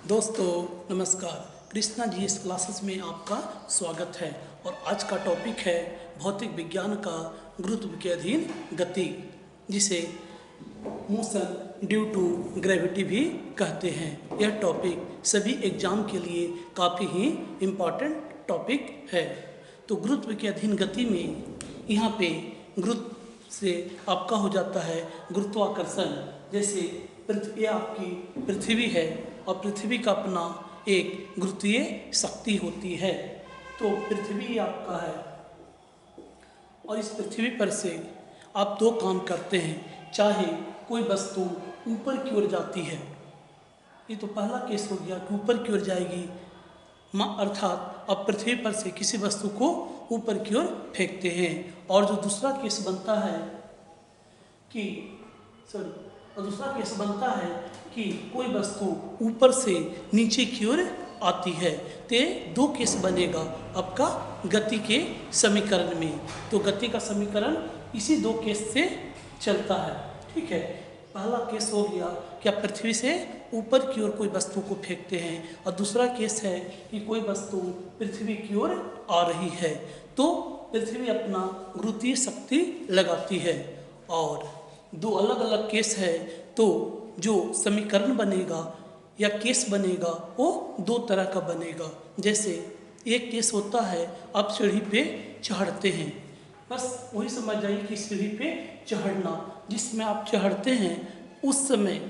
दोस्तों नमस्कार। कृष्णा जी इस क्लासेस में आपका स्वागत है। और आज का टॉपिक है भौतिक विज्ञान का गुरुत्व के अधीन गति, जिसे मोशन ड्यू टू ग्रेविटी भी कहते हैं। यह टॉपिक सभी एग्जाम के लिए काफ़ी ही इम्पॉर्टेंट टॉपिक है। तो गुरुत्व के अधीन गति में यहाँ पे गुरुत्व से आपका हो जाता है गुरुत्वाकर्षण। जैसे पृथ्वी आपकी पृथ्वी है और पृथ्वी का अपना एक गुरुत्वीय शक्ति होती है। तो पृथ्वी आपका है और इस पृथ्वी पर से आप दो काम करते हैं। चाहे कोई वस्तु ऊपर की ओर जाती है, ये तो पहला केस हो गया कि ऊपर की ओर जाएगी, अर्थात आप पृथ्वी पर से किसी वस्तु को ऊपर की ओर फेंकते हैं। और जो दूसरा केस बनता है कि कोई वस्तु ऊपर से नीचे की ओर आती है। तो दो केस बनेगा आपका गति के समीकरण में। तो गति का समीकरण इसी दो केस से चलता है। ठीक है, पहला केस हो गया कि आप पृथ्वी से ऊपर की ओर कोई वस्तु को फेंकते हैं, और दूसरा केस है कि कोई वस्तु पृथ्वी की ओर आ रही है तो पृथ्वी अपना गुरुत्वीय शक्ति लगाती है। और दो अलग अलग केस है, तो जो समीकरण बनेगा या केस बनेगा वो दो तरह का बनेगा। जैसे एक केस होता है आप सीढ़ी पे चढ़ते हैं, बस वही समझ जाइए कि सीढ़ी पे चढ़ना, जिसमें आप चढ़ते हैं उस समय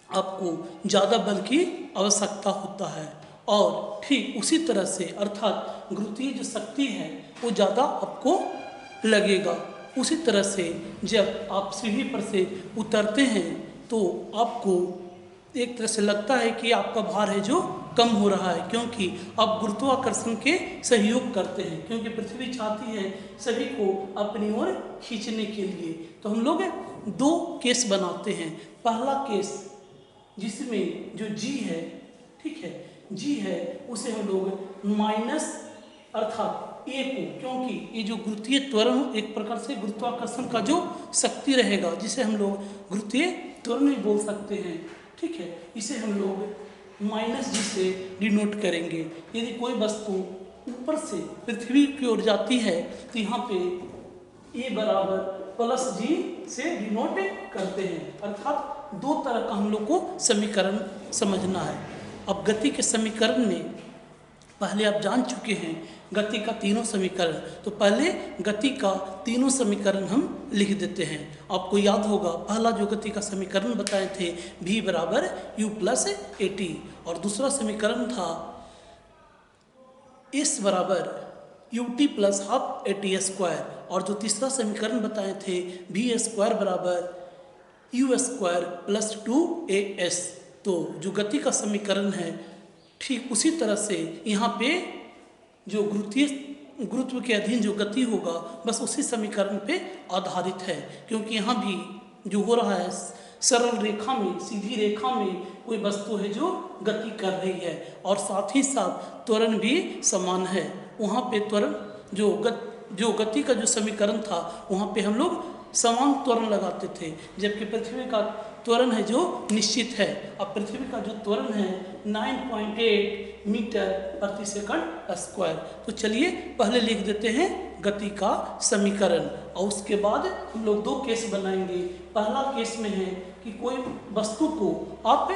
आपको ज़्यादा बल की आवश्यकता होता है। और ठीक उसी तरह से अर्थात गुरुत्वीय जो शक्ति है वो ज़्यादा आपको लगेगा। उसी तरह से जब आप सीढ़ी पर से उतरते हैं तो आपको एक तरह से लगता है कि आपका भार है जो कम हो रहा है, क्योंकि आप गुरुत्वाकर्षण के सहयोग करते हैं, क्योंकि पृथ्वी चाहती है सभी को अपनी ओर खींचने के लिए। तो हम लोग दो केस बनाते हैं। पहला केस जिसमें जो जी है, ठीक है, जी है उसे हम लोग माइनस अर्थात ए को, क्योंकि ये जो गुरुत्वीय त्वरण एक प्रकार से गुरुत्वाकर्षण का जो शक्ति रहेगा, जिसे हम लोग गुरुत्वीय त्वरण भी बोल सकते हैं। ठीक है, इसे हम लोग माइनस जी से डिनोट करेंगे। यदि कोई वस्तु ऊपर से पृथ्वी की ओर जाती है तो यहाँ पे ए बराबर प्लस जी से डिनोट करते हैं। अर्थात दो तरह का हम लोग को समीकरण समझना है। अब गति के समीकरण में पहले आप जान चुके हैं गति का तीनों समीकरण, तो पहले गति का तीनों समीकरण हम लिख देते हैं। आपको याद होगा पहला जो गति का समीकरण बताए थे v बराबर u प्लस ए टी, और दूसरा समीकरण था s बराबर U T plus half A T square, और जो तीसरा समीकरण बताए थे v स्क्वायर बराबर यू स्क्वायर प्लस 2as। तो जो गति का समीकरण है ठीक उसी तरह से यहाँ पे जो गुरुत्व के अधीन जो गति होगा बस उसी समीकरण पे आधारित है, क्योंकि यहाँ भी जो हो रहा है सरल रेखा में, सीधी रेखा में कोई वस्तु है जो गति कर रही है, और साथ ही साथ त्वरण भी समान है। वहाँ पे त्वरण जो गति का जो समीकरण था वहाँ पे हम लोग समान त्वरण लगाते थे, जबकि पृथ्वी का त्वरण है जो निश्चित है। अब पृथ्वी का जो त्वरण है 9.8 मीटर प्रति सेकंड स्क्वायर। तो चलिए पहले लिख देते हैं गति का समीकरण, और उसके बाद हम लोग दो केस बनाएंगे। पहला केस में है कि कोई वस्तु को आप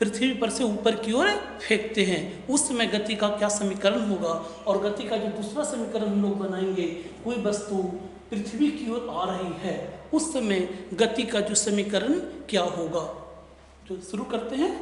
पृथ्वी पर से ऊपर की ओर फेंकते हैं, उस समय गति का क्या समीकरण होगा। और गति का जो दूसरा समीकरण हम लोग बनाएंगे, कोई वस्तु पृथ्वी की ओर आ रही है, उस समय गति का जो समीकरण क्या होगा। तो शुरू करते हैं।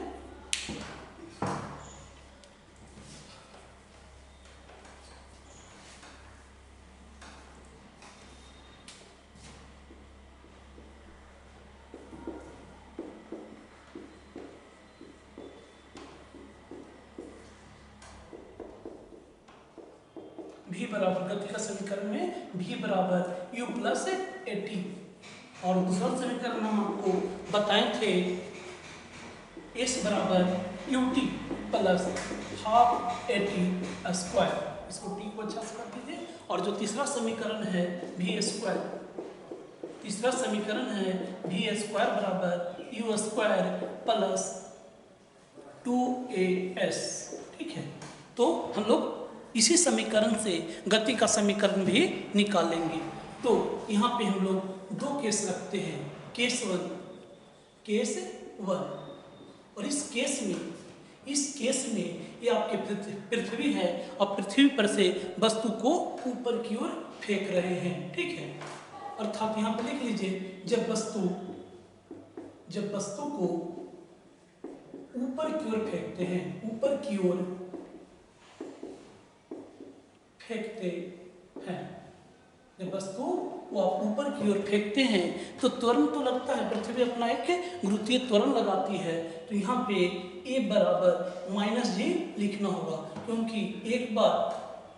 v बराबर गति का समीकरण में v बराबर u प्लस ए टी, और दूसरा समीकरण हम आपको बताए थे s बराबर U T plus half A T square. इसको टी को अच्छा से कर दीजिए। और जो तीसरा समीकरण है v स्क्वायर, तीसरा समीकरण है v स्क्वायर बराबर यू स्क्वायर प्लस 2as। ठीक है, तो हम लोग इसी समीकरण से गति का समीकरण भी निकालेंगे। तो यहाँ पे हम लोग दो केस रखते हैं, केस वन। और इस केस में ये आपके पृथ्वी है और पृथ्वी पर से वस्तु को ऊपर की ओर फेंक रहे हैं। ठीक है, अर्थात यहाँ पर लिख लीजिए, जब वस्तु को ऊपर की ओर फेंकते हैं, ऊपर की ओर फेंकते हैं, जब वस्तु को आप ऊपर की ओर फेंकते हैं तो त्वरण तो लगता है, पृथ्वी अपना एक गुरुत्वीय त्वरण लगाती है। तो यहाँ पे A बराबर -g लिखना होगा, क्योंकि एक बार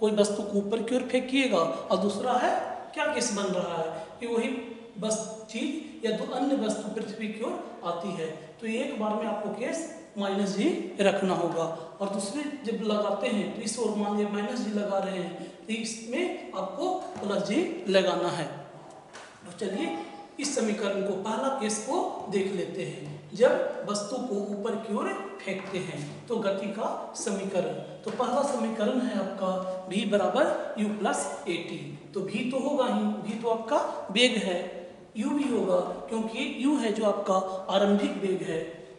कोई वस्तु को ऊपर की ओर फेंकिएगा और दूसरा है क्या केस बन रहा है कि वही बस चीज या दो अन्य वस्तु पृथ्वी की ओर आती है। तो एक बार में आपको केस -g रखना होगा, और दूसरे जब लगाते हैं तो इस ओर मान लीजिए -g लगा रहे हैं तो इसमें आपको +g लगाना है। तो चलिए इस समीकरण को, पहला केस को देख लेते हैं। जब वस्तु को ऊपर की ओर फेंकते हैं तो गति का समीकरण, तो पहला समीकरण है आपका v बराबर u प्लस at। तो v तो होगा ही, v तो आपका वेग है, u भी होगा क्योंकि u है जो आपका आरंभिक वेग है।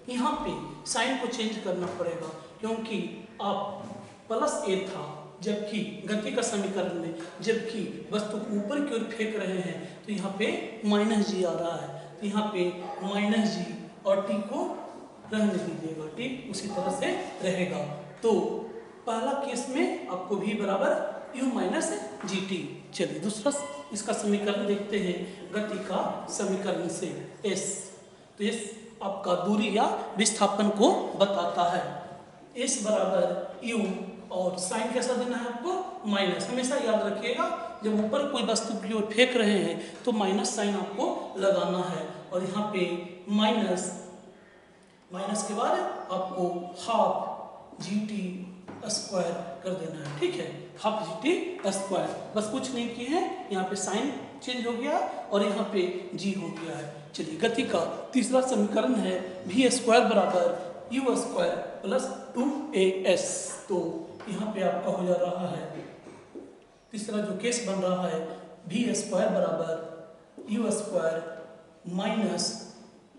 यहाँ पे साइन को चेंज करना पड़ेगा, क्योंकि आप +a था जबकि गति का समीकरण में, जबकि वस्तु को ऊपर की ओर फेंक रहे हैं तो यहाँ पे -g आ रहा है। तो यहाँ पे -g और t को रहने दीजिएगा, t उसी तरह से रहेगा। तो पहला केस में आपको v बराबर u माइनस gt। चलिए दूसरा इसका समीकरण देखते हैं गति का समीकरण से, s। तो s आपका दूरी या विस्थापन को बताता है। s बराबर u और साइन कैसा देना है आपको, माइनस। हमेशा याद रखिएगा, जब ऊपर कोई वस्तु की ओर फेंक रहे हैं तो माइनस साइन आपको लगाना है। और यहाँ पे माइनस के बाद आपको ½ GT² कर देना है। ठीक है, ½ GT², बस कुछ नहीं किए हैं, यहाँ पे साइन चेंज हो गया और यहाँ पे g हो गया है। चलिए गति का तीसरा समीकरण है v² बराबर u² प्लस 2as। तो यहाँ पे आपका हो जा रहा है, तीसरा जो केस बन रहा है v² बराबर u² माइनस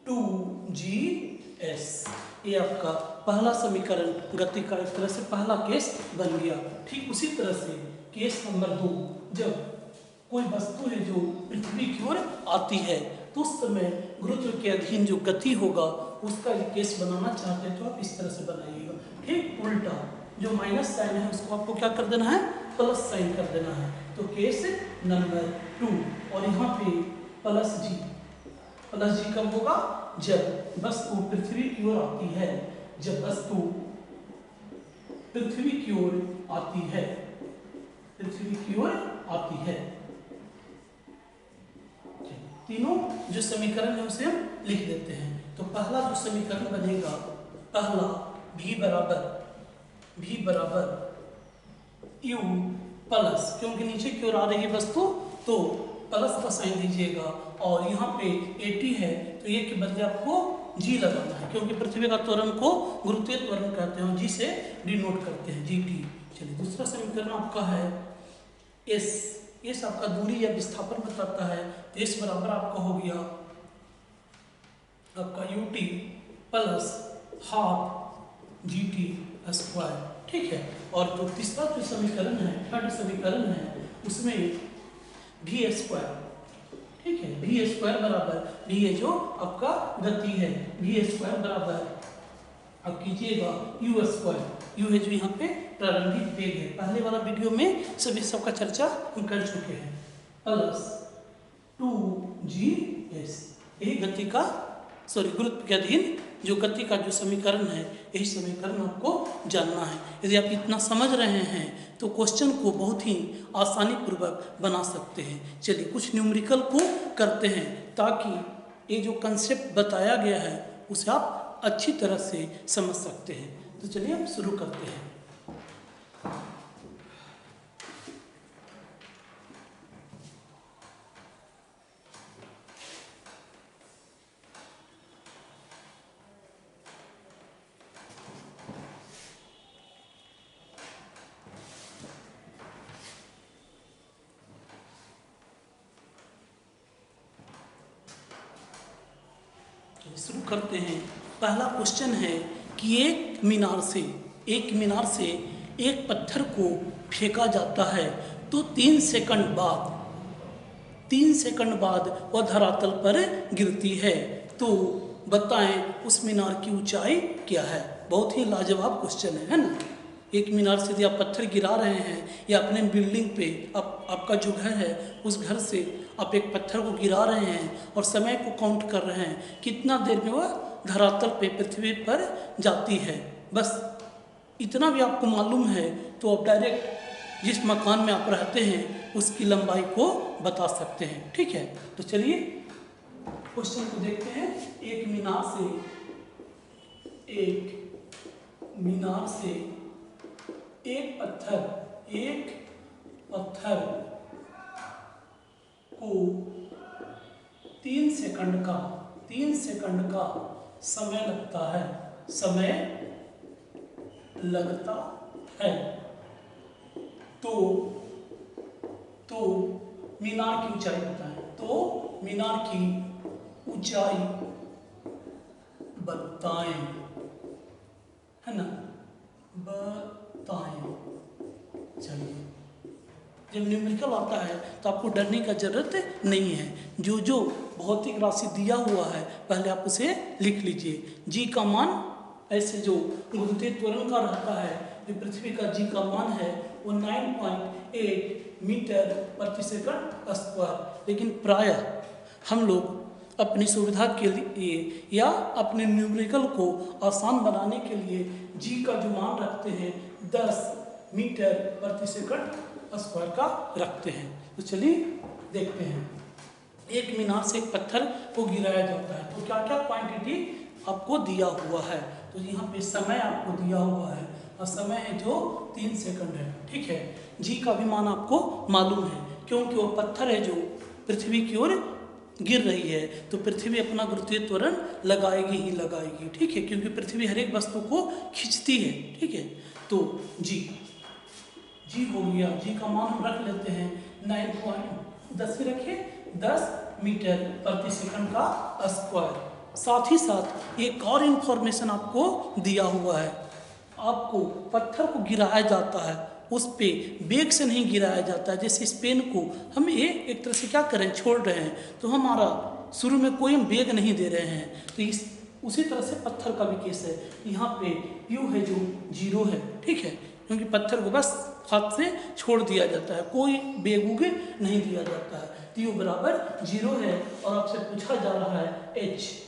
2gs। ये आपका पहला समीकरण गति का एक तरह से पहला केस बन गया। ठीक उसी तरह से केस नंबर 2, जब कोई वस्तु है जो पृथ्वी की ओर आती है तो उस समय गुरुत्व के अधीन जो गति होगा उसका ये केस बनाना चाहते हैं तो आप इस तरह से बनाइएगा। ठीक उल्टा, जो माइनस साइन है उसको आपको क्या कर देना है, प्लस साइन कर देना है। तो केस नंबर 2, और यहाँ पे प्लस जी कब होगा, जब वस्तु पृथ्वी की ओर आती है, जब वस्तु पृथ्वी की ओर आती है, पृथ्वी की ओर आती है। तीनों जो समीकरण है उसे हम लिख देते हैं। तो पहला जो समीकरण बनेगा, पहला v बराबर u प्लस, क्योंकि नीचे की ओर आ रही है वस्तु तो प्लस का साइन दीजिएगा, और यहाँ पे 80 है तो ये के बदले आपको g लगाना है, क्योंकि पृथ्वी का त्वरण को गुरुत्वीय त्वरण कहते हैं, g से डिनोट करते हैं, gt। चलिए दूसरा समीकरण आपका है s आपका दूरी या विस्थापन बताता है। तो s बराबर आपका हो गया आपका ut प्लस ½ GT²। ठीक है, और जो तीसरा जो समीकरण है, थर्ड समीकरण है, उसमें v²। ठीक है, v² बराबर, v है जो आपका गति है, v² बराबर अब कीजिएगा u², है जो यहाँ पे प्रारंभिक वेग है, पहले वाला वीडियो में सभी सबका चर्चा हम कर चुके हैं, प्लस 2gs। यही गति का गुरुत्व के अधीन जो गति का जो समीकरण है, यही समीकरण आपको जानना है। यदि आप इतना समझ रहे हैं तो क्वेश्चन को बहुत ही आसानी पूर्वक बना सकते हैं। चलिए कुछ न्यूमेरिकल को करते हैं ताकि ये जो कंसेप्ट बताया गया है उसे आप अच्छी तरह से समझ सकते हैं। तो चलिए हम शुरू करते हैं। शुरू करते हैं। पहला क्वेश्चन है कि एक मीनार से एक पत्थर को फेंका जाता है तो 3 सेकंड बाद वह धरातल पर गिरती है, तो बताएं उस मीनार की ऊंचाई क्या है। बहुत ही लाजवाब क्वेश्चन है ना। एक मीनार से यदि आप पत्थर गिरा रहे हैं या अपने बिल्डिंग पे आपका जो घर है उस घर से आप एक पत्थर को गिरा रहे हैं और समय को काउंट कर रहे हैं कितना देर में वह धरातल पे पृथ्वी पर जाती है। बस इतना भी आपको मालूम है तो आप डायरेक्ट जिस मकान में आप रहते हैं उसकी लंबाई को बता सकते हैं। ठीक है, तो चलिए क्वेश्चन को देखते हैं। एक मीनार से एक पत्थर को 3 सेकंड का समय लगता है तो मीनार की ऊंचाई बताएं। तो मीनार की ऊंचाई बताएं, है ना, बताएं। चलिए, जब न्यूमेरिकल आता है तो आपको डरने का जरूरत नहीं है। जो भौतिक राशि दिया हुआ है पहले आप उसे लिख लीजिए। जी का मान ऐसे जो गुरुत्वीय त्वरण का रहता है, जो पृथ्वी का जी का मान है वो 9.8 मीटर प्रति सेकंड स्क्वायर। लेकिन प्रायः हम लोग अपनी सुविधा के लिए या अपने न्यूमेरिकल को आसान बनाने के लिए जी का जो मान रखते हैं 10 मीटर प्रति सेकंड स्क्वायर का रखते हैं। तो चलिए देखते हैं। एक मीनार से एक पत्थर को गिराया जाता है तो क्या क्या क्वांटिटी आपको दिया हुआ है। तो यहाँ पे समय आपको दिया हुआ है और समय है जो 3 सेकंड है। ठीक है, जी का भी मान आपको मालूम है क्योंकि वो पत्थर है जो पृथ्वी की ओर गिर रही है तो पृथ्वी अपना गुरुत्वीय त्वरण लगाएगी। ठीक है, क्योंकि पृथ्वी हर एक वस्तु को खींचती है। ठीक है, तो जी हो गया। जी का मान हम रख लेते हैं 9.10 रखिए 10 मीटर प्रति सेकंड का स्क्वायर। साथ ही साथ एक और इन्फॉर्मेशन आपको दिया हुआ है। आपको पत्थर को गिराया जाता है, उस पे बेग से नहीं गिराया जाता है। जैसे इस पेन को हम एक तरह से क्या करें, छोड़ रहे हैं तो हमारा शुरू में कोई हम बेग नहीं दे रहे हैं। तो उसी तरह से पत्थर का भी केस है। यहाँ पे यू है जो 0 है। ठीक है, क्योंकि पत्थर को बस हाथ से छोड़ दिया जाता है, कोई बेग उग नहीं दिया जाता है। तो यू बराबर 0 है और आपसे पूछा जा रहा है एच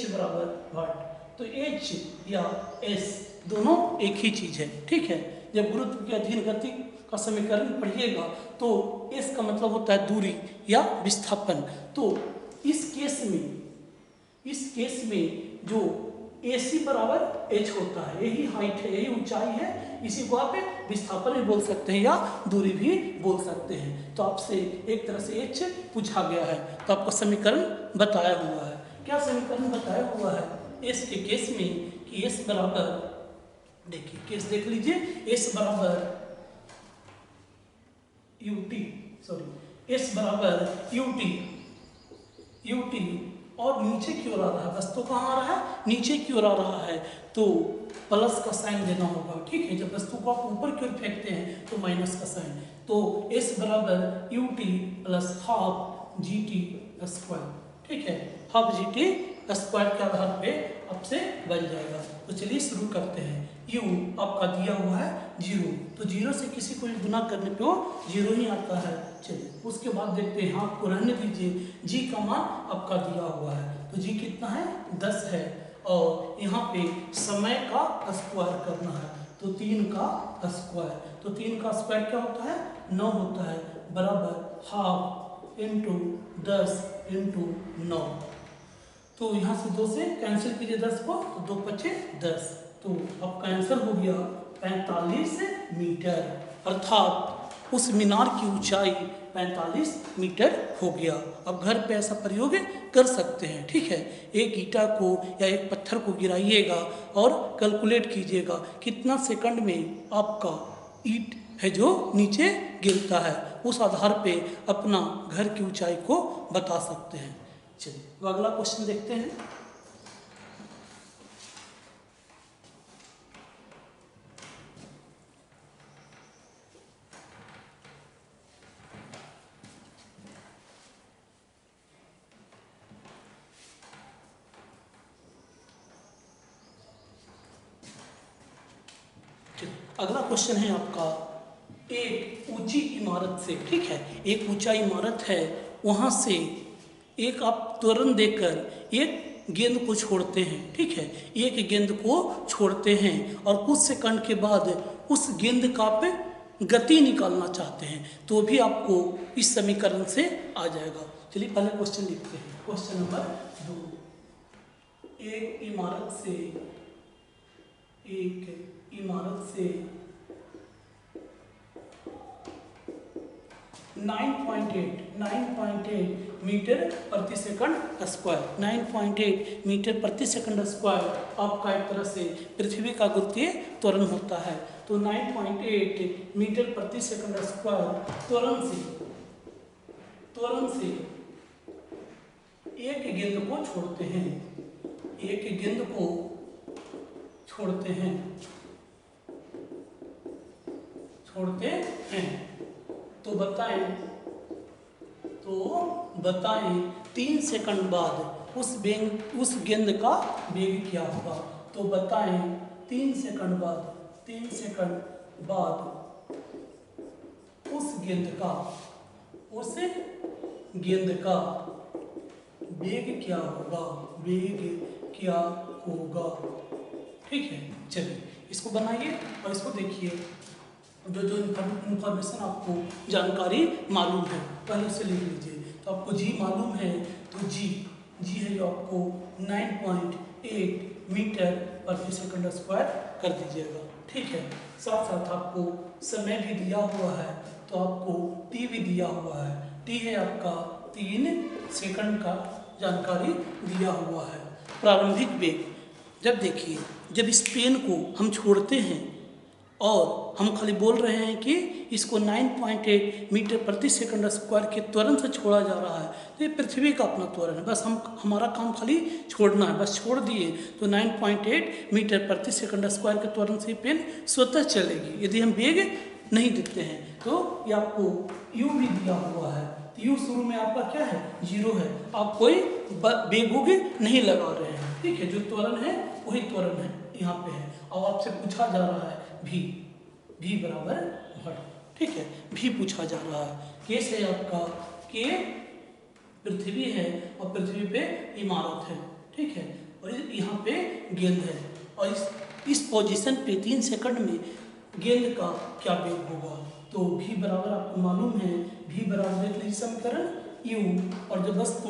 बराबर व्हाट। तो एच या एस दोनों एक ही चीज़ है। ठीक है, जब गुरुत्व के अधीन गति का समीकरण पढ़िएगा तो एस का मतलब होता है दूरी या विस्थापन। तो इस केस में जो AC बराबर एच होता है, यही हाइट है, यही ऊंचाई है, इसी को आप विस्थापन भी बोल सकते हैं या दूरी भी बोल सकते हैं। तो आपसे एक तरह से एच पूछा गया है तो आपका समीकरण बताया हुआ है। क्या समीकरण बताया हुआ है एस के केस में कि एस बराबर, देखिए केस देख लीजिए, एस बराबर एस बराबर यूटी और नीचे की ओर आ रहा है, वस्तु कहाँ आ रहा है, नीचे की ओर आ रहा है तो प्लस का साइन देना होगा। ठीक है, जब वस्तु को आप ऊपर की ओर फेंकते हैं तो माइनस का साइन। तो एस बराबर UT plus half GT square. ठीक है, हाफ GT स्क्वायर के आधार पे आपसे बन जाएगा। तो चलिए शुरू करते हैं। यू आपका दिया हुआ है 0, तो 0 से किसी को भी गुना करने पे वो 0 ही आता है। चलिए उसके बाद देखते हैं, हाफ को रहने दीजिए। जी का मान आपका दिया हुआ है तो जी कितना है 10 है और यहाँ पे समय का स्क्वायर करना है तो 3 का स्क्वायर। तो 3 का स्क्वायर क्या होता है 9 होता है, बराबर हाफ इंटू 10 इंटू 9। तो यहाँ से 2 से कैंसिल कीजिए 10 को तो 2 × 5 = 10। तो आपका आंसर हो गया 45 मीटर, अर्थात उस मीनार की ऊंचाई 45 मीटर हो गया। अब घर पे ऐसा प्रयोग कर सकते हैं। ठीक है, एक ईंटा को या एक पत्थर को गिराइएगा और कैलकुलेट कीजिएगा कितना सेकंड में आपका ईंट है जो नीचे गिरता है, उस आधार पे अपना घर की ऊंचाई को बता सकते हैं। चलिए अगला क्वेश्चन देखते हैं। अगला क्वेश्चन है आपका, एक ऊंची इमारत से, ठीक है, एक ऊंचा इमारत है, वहाँ से एक आप त्वरण देकर एक गेंद को छोड़ते हैं, ठीक है, एक गेंद को छोड़ते हैं और कुछ सेकंड के बाद उस गेंद का आप गति निकालना चाहते हैं, तो भी आपको इस समीकरण से आ जाएगा। चलिए पहले क्वेश्चन लिखते हैं। क्वेश्चन नंबर 2, एक इमारत से 9.8 मीटर प्रति सेकंड स्क्वायर, 9.8 मीटर प्रति सेकंड स्क्वायर आपका एक तरह से पृथ्वी का गुरुत्वीय त्वरण होता है। तो 9.8 मीटर प्रति सेकंड स्क्वायर त्वरण से एक गेंद को छोड़ते हैं, एक गेंद को छोड़ते हैं, तो बताएं 3 सेकंड बाद उस गेंद का वेग क्या होगा। तो बताएं 3 सेकंड बाद उस गेंद का वेग क्या होगा, ठीक है। चलिए इसको बनाइए और इसको देखिए, जो इन्फॉर्मेशन आपको जानकारी मालूम है पहले उसे लिख लीजिए। तो आपको जी मालूम है, तो जी है जो आपको 9.8 मीटर प्रति सेकंड स्क्वायर कर दीजिएगा, ठीक है। साथ साथ आपको समय भी दिया हुआ है, तो आपको टी भी दिया हुआ है, टी है आपका 3 सेकंड का जानकारी दिया हुआ है। प्रारंभिक वेग, जब देखिए जब इस पेन को हम छोड़ते हैं और हम खाली बोल रहे हैं कि इसको 9.8 मीटर प्रति सेकंड स्क्वायर के त्वरण से छोड़ा जा रहा है, तो ये पृथ्वी का अपना त्वरण है, बस हमारा काम खाली छोड़ना है, बस छोड़ दिए तो 9.8 मीटर प्रति सेकंड स्क्वायर के त्वरण से पेन स्वतः चलेगी। यदि हम वेग नहीं देते हैं तो ये आपको यू भी दिया हुआ है, तो यू शुरू में आपका क्या है 0 है, आप कोई वेग नहीं लगा रहे हैं, ठीक है। जो त्वरण है वही त्वरण है यहाँ पे है, और आपसे पूछा जा रहा है भी बराबर भट, ठीक है, भी पूछा जा रहा है। केस है आपका के पृथ्वी है और पृथ्वी पे इमारत है, ठीक है, और यहाँ पे गेंद है, और इस पोजीशन पे 3 सेकंड में गेंद का क्या वेग होगा। तो भी बराबर आपको मालूम है, भी बराबर देख लीजिए समीकरण यू, और जब वस्तु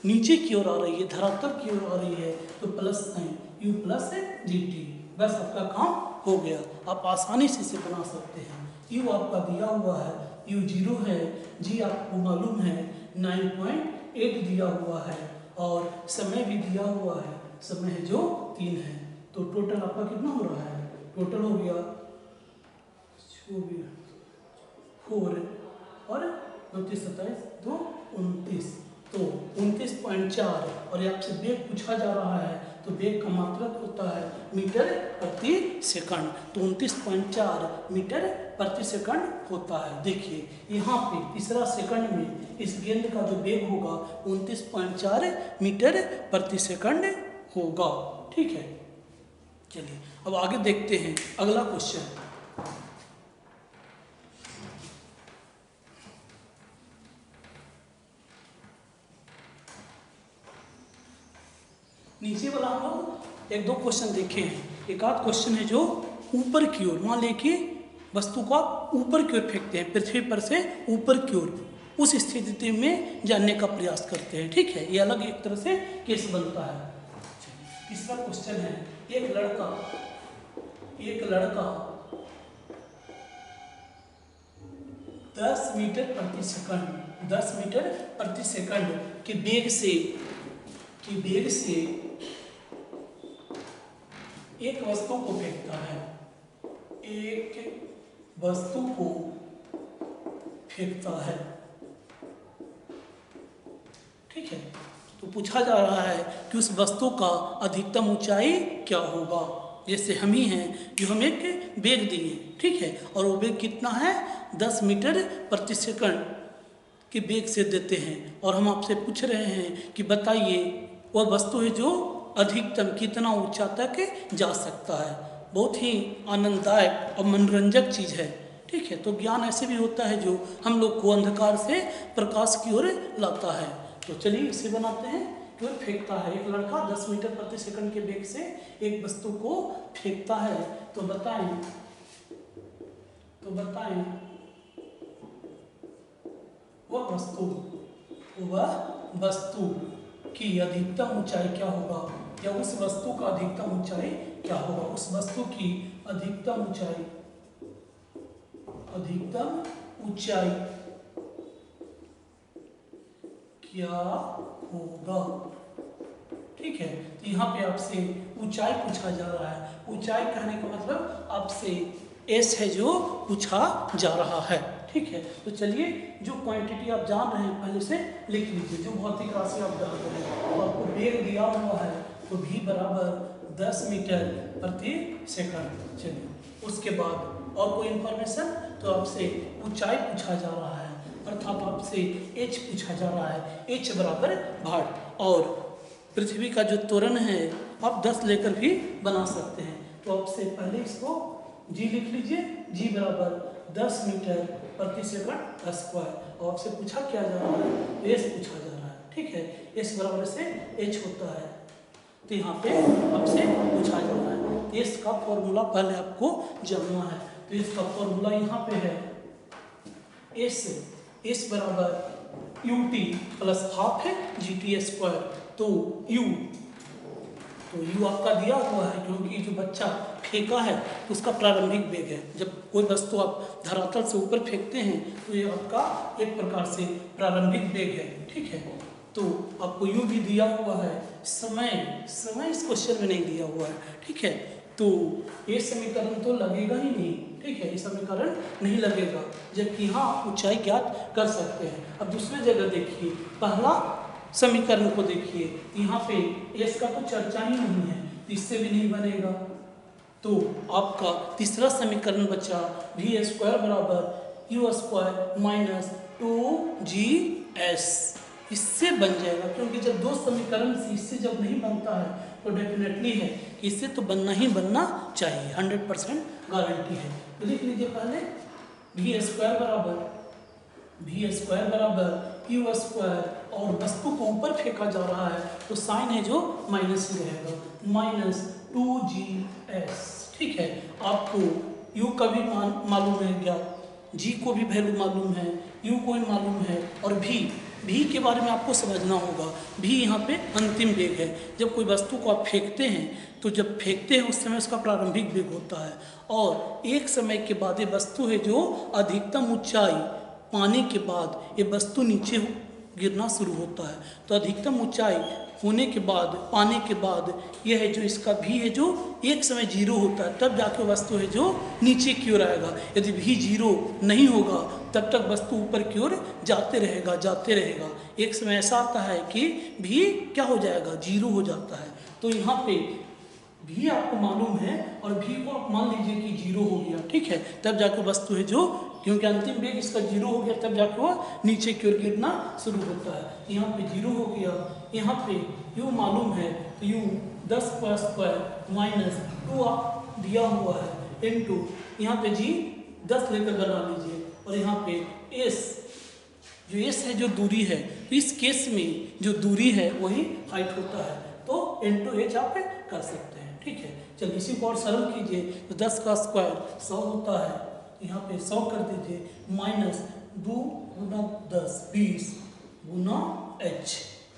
नीचे की ओर आ रही है, धरातल की ओर आ रही है, तो plus sign you plus G T, बस आपका काम हो गया। आप आसानी से इसे बना सकते हैं। यू आपका दिया हुआ है, यू 0 है, जी आपको मालूम है 9.8 दिया हुआ है, और समय भी दिया हुआ है, समय है जो 3 है। तो टोटल आपका कितना हो रहा है, टोटल हो गया 4 और 29 27 2 29, तो 29.4, और आपसे वेग पूछा जा रहा है, तो वेग का मात्रक होता है मीटर प्रति सेकंड, तो 29.4 मीटर प्रति सेकंड होता है। देखिए यहाँ पे तीसरा सेकंड में इस गेंद का जो वेग होगा 29.4 मीटर प्रति सेकंड होगा, ठीक है। चलिए अब आगे देखते हैं अगला क्वेश्चन। नीचे वाला हम लोग 1-2 क्वेश्चन देखे हैं। एक आध क्वेश्चन है जो ऊपर की ओर, वहाँ लेके वस्तु को आप ऊपर की ओर फेंकते हैं, पृथ्वी पर से ऊपर की ओर, उस स्थिति में जानने का प्रयास करते हैं, ठीक है। ये अलग एक तरह से केस बनता है। तीसरा क्वेश्चन है, एक लड़का 10 मीटर प्रति सेकंड के वेग से एक वस्तु को फेंकता है, ठीक है। तो पूछा जा रहा है कि उस वस्तु का अधिकतम ऊंचाई क्या होगा। जैसे हम ही हैं जो हम एक वेग दिए, ठीक है, और वो वेग कितना है 10 मीटर प्रति सेकंड के वेग से देते हैं, और हम आपसे पूछ रहे हैं कि बताइए वह वस्तु है जो अधिकतम कितना ऊंचा तक जा सकता है। बहुत ही आनंददायक और मनोरंजक चीज़ है। ठीक है, तो ज्ञान ऐसे भी होता है जो हम लोग को अंधकार से प्रकाश की ओर लाता है। तो चलिए इसे बनाते हैं। तो फेंकता है, एक लड़का 10 मीटर प्रति सेकंड के वेग से एक वस्तु को फेंकता है। तो बताएं वह वस्तु की अधिकतम ऊंचाई क्या होगा, या उस वस्तु का अधिकतम ऊंचाई क्या होगा। उस वस्तु की अधिकतम ऊंचाई क्या होगा। ठीक है, तो यहाँ पे आपसे ऊंचाई पूछा जा रहा है। ऊंचाई कहने का मतलब आपसे एस है जो पूछा जा रहा है। ठीक है, तो चलिए जो क्वांटिटी आप जान रहे हैं पहले से लिख लीजिए। जो भौतिक राशि आप जान रहे हैं और आपको वेग दिया हुआ है तो v बराबर 10 मीटर प्रति सेकंड। चलिए उसके बाद और कोई इंफॉर्मेशन, तो आपसे ऊंचाई पूछा जा रहा है, अर्थात आपसे h पूछा जा रहा है। h बराबर भार, और पृथ्वी का जो त्वरण है आप 10 लेकर भी बना सकते हैं। तो आपसे पहले इसको g लिख लीजिए। g बराबर 10 मीटर प्रति सेकंड स्क्वायर, और आपसे पूछा क्या जा रहा है, s पूछा जा रहा है। ठीक है, s बराबर से h होता है, तो यहाँ पे आपसे पूछा जा रहा है। तो s का फॉर्मूला पहले आपको जानना है। तो इसका फॉर्मूला यहाँ पे है s बराबर ut प्लस हाफ है gt स्क्वायर। तो u आपका दिया हुआ है, क्योंकि जो बच्चा फेंका है तो उसका प्रारंभिक वेग है। जब कोई वस्तु आप धरातल से ऊपर फेंकते हैं तो ये आपका एक प्रकार से प्रारंभिक वेग है। ठीक है, तो आपको u भी दिया हुआ है। समय इस क्वेश्चन में नहीं दिया हुआ है। ठीक है, तो ये समीकरण तो लगेगा ही नहीं। ठीक है, ये समीकरण नहीं लगेगा, जबकि यहाँ आप ऊंचाई ज्ञात कर सकते हैं। अब दूसरे जगह देखिए, पहला समीकरण को देखिए, यहाँ पे s का तो चर्चा ही नहीं है, इससे भी नहीं बनेगा। तो आपका तीसरा समीकरण बचा v स्क्वायर बराबर u स्क्वायर माइनस 2gs, इससे बन जाएगा। क्योंकि जब दो समीकरण से इससे जब नहीं बनता है तो डेफिनेटली है कि इससे तो बनना ही बनना चाहिए, 100% गारंटी है। तो लिख लीजिए पहले v स्क्वायर बराबर u स्क्वायर, और वस्तु को ऊपर फेंका जा रहा है तो साइन है जो माइनस ही रहेगा, माइनस 2gs। ठीक है, आपको u का भी मालूम है ज्ञात, g को भी वैल्यू मालूम है, u को भी मालूम है, और v के बारे में आपको समझना होगा। v यहाँ पे अंतिम वेग है। जब कोई वस्तु को आप फेंकते हैं तो जब फेंकते हैं उस समय उसका प्रारंभिक वेग होता है, और एक समय के बाद ये वस्तु है जो अधिकतम ऊंचाई पाने के बाद ये वस्तु नीचे गिरना शुरू होता है। तो अधिकतम ऊंचाई होने के बाद, पाने के बाद यह है जो इसका भी है जो एक समय जीरो होता है, तब जाके वस्तु है जो नीचे की ओर आएगा। यदि भी जीरो नहीं होगा तब तक वस्तु ऊपर की ओर जाते रहेगा। एक समय ऐसा आता है कि भी क्या हो जाएगा, जीरो हो जाता है। तो यहाँ पे भी आपको मालूम है और भी को आप मान लीजिए कि जीरो हो गया। ठीक है, तब जाके वस्तु है जो, क्योंकि अंतिम वेग इसका जीरो हो गया, तब जाके वह नीचे की ओर गिरना शुरू होता है। यहाँ पे जीरो हो गया, यहाँ पे u मालूम है तो u 10 का स्क्वायर माइनस 2 आप दिया हुआ है इनटू, यहाँ पे g 10 लेकर बना लीजिए, और यहाँ पे s, जो s है जो दूरी है, तो इस केस में जो दूरी है वही हाइट होता है, तो इनटू h आप कर सकते हैं। ठीक है, चलिए इसी को और सरल कीजिए। तो 10 का स्क्वायर 100 होता है, यहाँ पे 100 कर दीजिए, माइनस 2 गुना 10 20 गुना h।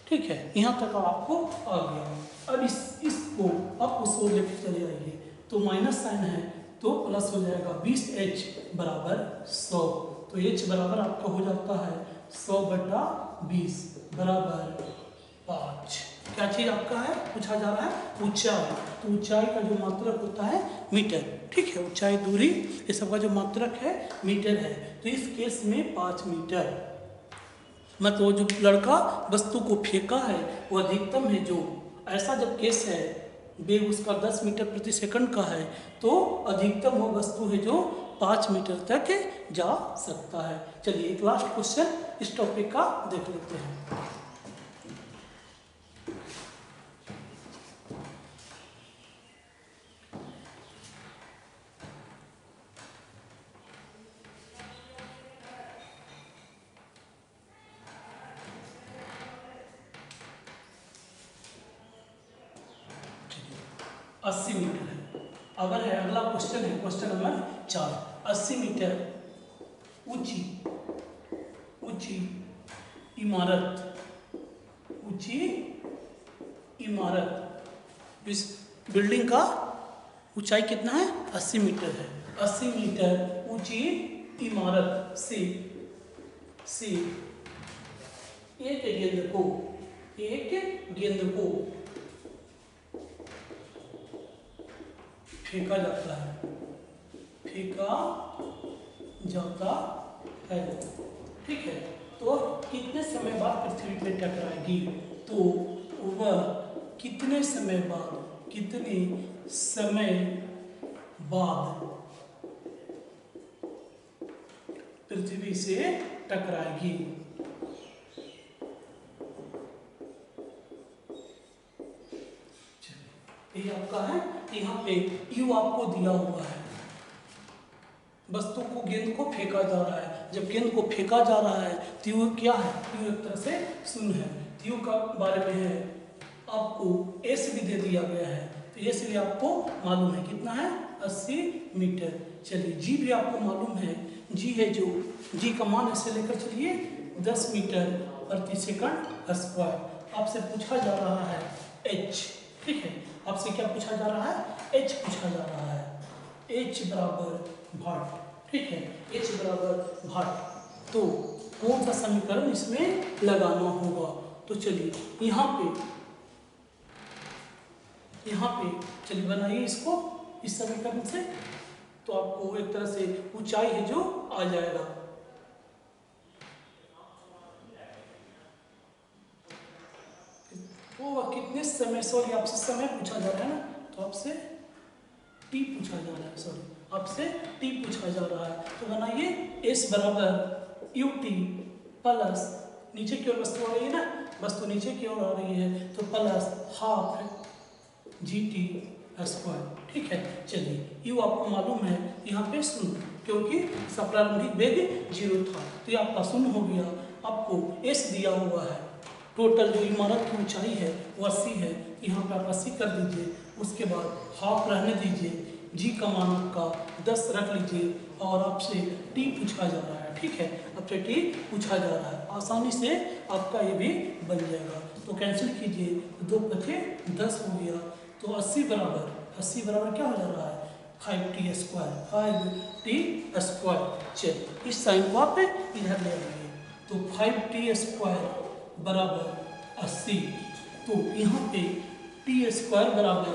ठीक है, यहाँ तक आपको आ गया। अब इसको आप उस ओर लेके चले आइए, तो माइनस साइन है तो प्लस हो जाएगा 20h बराबर 100। तो h बराबर आपका हो जाता है 100/20 बराबर 5। क्या चीज आपका है, पूछा जा रहा है ऊंचाई। तो ऊंचाई का जो मात्रक होता है मीटर। ठीक है, ऊंचाई दूरी ये सब का जो मात्रक है मीटर है। तो इस केस में 5 मीटर, मतलब जो लड़का वस्तु को फेंका है वो अधिकतम है जो, ऐसा जब केस है वेग उसका 10 मीटर प्रति सेकंड का है तो अधिकतम वो वस्तु है जो 5 मीटर तक जा सकता है। चलिए एक लास्ट क्वेश्चन इस टॉपिक का देख लेते हैं। 80 मीटर है। अगर है अगला क्वेश्चन है क्वेश्चन नंबर 4, 80 मीटर ऊंची इमारत, इस बिल्डिंग का ऊंचाई कितना है 80 मीटर है। 80 मीटर ऊंची इमारत से एक गेंद को फेंका जाता है, ठीक है। तो कितने समय बाद पृथ्वी पे टकराएगी, तो वह कितने समय बाद पृथ्वी से टकराएगी। ये आपका है, यहाँ पे यू आपको दिया हुआ है, वस्तु को गेंद को फेंका जा रहा है। जब गेंद को फेंका जा रहा है तो यू क्या है, यू एक तरह से शून्य है। तो यू का बारे में है आपको एस भी दे दिया गया है, तो एस भी आपको मालूम है कितना है 80 मीटर। चलिए जी भी आपको मालूम है, जी है जो जी का मान ऐसे लेकर चलिए 10 मीटर प्रति सेकंड स्क्वायर। आपसे पूछा जा रहा है एच, ठीक है, आपसे क्या पूछा जा रहा है, एच पूछा जा रहा है। एच बराबर भाट, ठीक है, एच बराबर भाट। तो कौन सा समीकरण इसमें लगाना होगा, तो चलिए यहाँ पे चलिए बनाइए इसको इस समीकरण से, तो आपको एक तरह से ऊंचाई है जो आ जाएगा। वो कितने समय, सॉरी आपसे समय पूछा जा रहा है ना, तो आपसे टी पूछा जा रहा है, सॉरी आपसे टी पूछा जा रहा है। तो बनाइए एस बराबर यू टी प्लस, नीचे की ओर वस्तु आ रही है ना, वस्तु नीचे की ओर आ रही है, तो plus half G T square, ठीक है। चलिए यू आपको मालूम है यहाँ पे शून्य, क्योंकि प्रारंभिक वेग 0 था, तो ये आपका शून्य हो गया। आपको एस दिया हुआ है, टोटल जो इमारत की ऊंचाई है वो 80 है, यहाँ पे आप 80 कर दीजिए, उसके बाद हाफ रहने दीजिए, जी का मान आपका 10 रख लीजिए, और आपसे टी पूछा जा रहा है, ठीक है, आपसे टी पूछा जा रहा है, आसानी से आपका ये भी बन जाएगा। तो कैंसिल कीजिए, 2 पचे 10 हो गया, तो 80 बराबर क्या हो जा रहा है 5t स्क्वायर। चलिए इस साइन को आप इधर ले आइए, तो 5t स्क्वायर बराबर 80, तो यहाँ पे टी स्क्वायर बराबर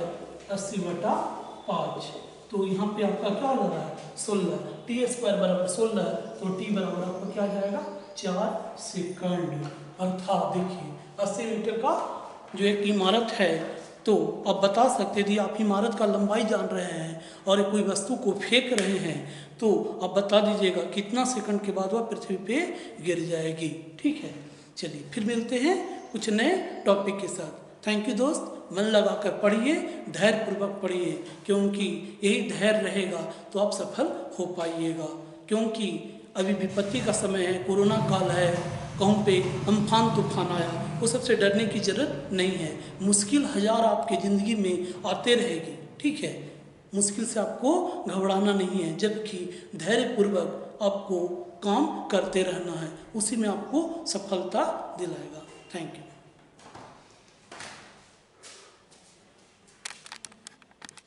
80/5, तो यहाँ पे आपका क्या हो रहा है 16, टी स्क्वायर बराबर 16, तो टी बराबर आपको क्या आ जाएगा 4 सेकंड। अर्थात देखिए 80 मीटर का जो एक इमारत है, तो आप बता सकते यदि आप इमारत का लंबाई जान रहे हैं और कोई वस्तु को फेंक रहे हैं, तो आप बता दीजिएगा कितना सेकंड के बाद वह पृथ्वी पे गिर जाएगी, ठीक है। चलिए फिर मिलते हैं कुछ नए टॉपिक के साथ। थैंक यू दोस्त, मन लगाकर पढ़िए, धैर्यपूर्वक पढ़िए, क्योंकि यही धैर्य रहेगा तो आप सफल हो पाइएगा। क्योंकि अभी विपत्ति का समय है, कोरोना काल है, कहूँ पे अम्फान तूफान आया, वो सबसे डरने की जरूरत नहीं है। मुश्किल हजार आपके ज़िंदगी में आते रहेगी, ठीक है, मुश्किल से आपको घबराना नहीं है, जबकि धैर्यपूर्वक आपको काम करते रहना है, उसी में आपको सफलता दिलाएगा। Thank you.